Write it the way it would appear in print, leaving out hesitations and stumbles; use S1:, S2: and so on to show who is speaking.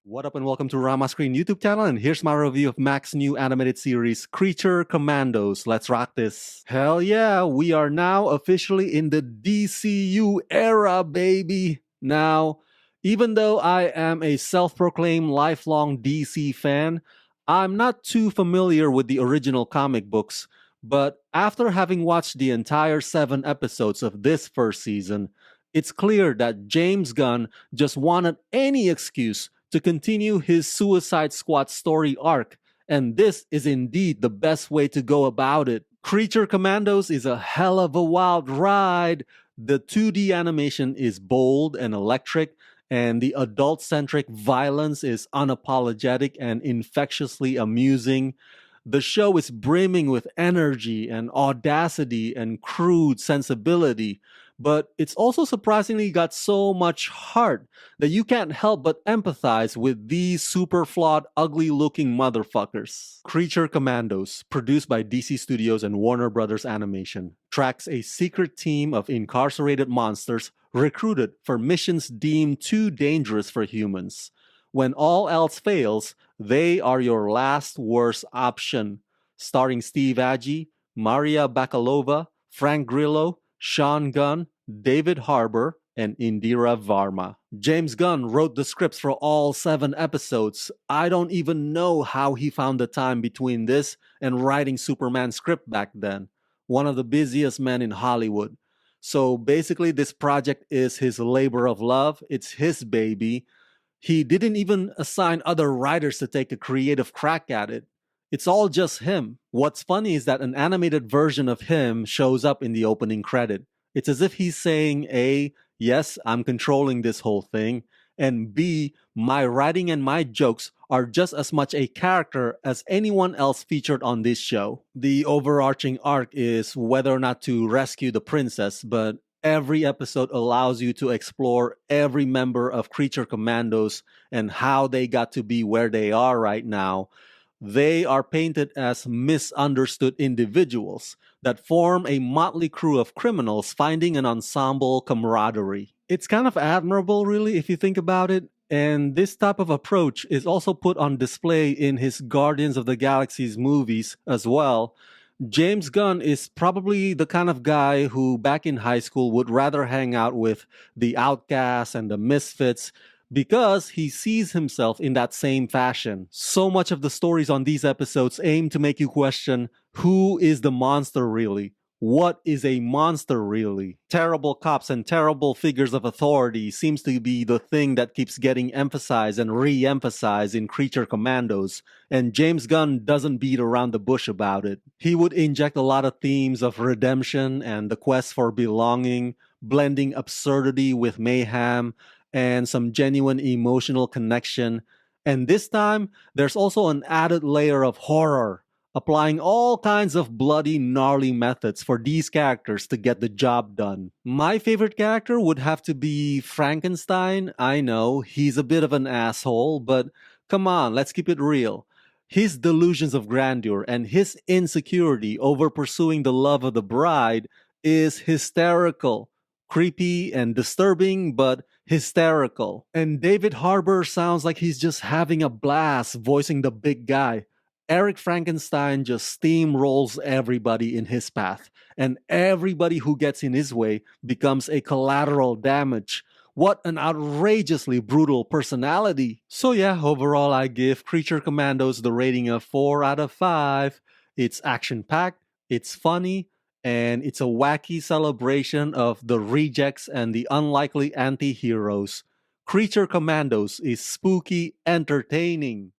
S1: What up and welcome to Rama Screen YouTube channel, and here's my review of Mac's new animated series, Creature Commandos. Let's rock this. Hell yeah, we are now officially in the DCU era, baby. Now, even though I am a self-proclaimed lifelong DC fan, I'm not too familiar with the original comic books, but after having watched the entire 7 episodes of this first season, it's clear that James Gunn just wanted any excuse to continue his Suicide Squad story arc, and this is indeed the best way to go about it. Creature Commandos is a hell of a wild ride. The 2D animation is bold and electric, and the adult-centric violence is unapologetic and infectiously amusing. The show is brimming with energy and audacity and crude sensibility, but it's also surprisingly got so much heart that you can't help but empathize with these super flawed, ugly looking motherfuckers. Creature Commandos, produced by DC Studios and Warner Brothers Animation, tracks a secret team of incarcerated monsters recruited for missions deemed too dangerous for humans. When all else fails, they are your last worst option. Starring Steve Agee, Maria Bakalova, Frank Grillo, Sean Gunn, David Harbour, and Indira Varma. James Gunn wrote the scripts for all 7 episodes. I don't even know how he found the time between this and writing Superman's script back then. One of the busiest men in Hollywood. So basically, this project is his labor of love. It's his baby. He didn't even assign other writers to take a creative crack at it. It's all just him. What's funny is that an animated version of him shows up in the opening credit. It's as if he's saying A, yes, I'm controlling this whole thing, and B, my writing and my jokes are just as much a character as anyone else featured on this show. The overarching arc is whether or not to rescue the princess, but every episode allows you to explore every member of Creature Commandos and how they got to be where they are right now. They are painted as misunderstood individuals that form a motley crew of criminals finding an ensemble camaraderie. It's kind of admirable, really, if you think about it. And this type of approach is also put on display in his Guardians of the Galaxy's movies as well. James Gunn is probably the kind of guy who back in high school would rather hang out with the outcasts and the misfits because he sees himself in that same fashion. So much of the stories on these episodes aim to make you question, who is the monster really? What is a monster really? Terrible cops and terrible figures of authority seems to be the thing that keeps getting emphasized and re-emphasized in Creature Commandos, and James Gunn doesn't beat around the bush about it. He would inject a lot of themes of redemption and the quest for belonging, blending absurdity with mayhem, and some genuine emotional connection. And this time, there's also an added layer of horror, applying all kinds of bloody, gnarly methods for these characters to get the job done. My favorite character would have to be Frankenstein. I know, he's a bit of an asshole, but come on, let's keep it real. His delusions of grandeur and his insecurity over pursuing the love of the bride is hysterical. Creepy and disturbing, but hysterical. And David Harbour sounds like he's just having a blast voicing the big guy. Eric Frankenstein just steamrolls everybody in his path, and everybody who gets in his way becomes a collateral damage. What an outrageously brutal personality. So yeah, overall I give Creature Commandos the rating of 4 out of 5. It's action-packed, it's funny, and it's a wacky celebration of the rejects and the unlikely anti-heroes. Creature Commandos is spooky entertaining.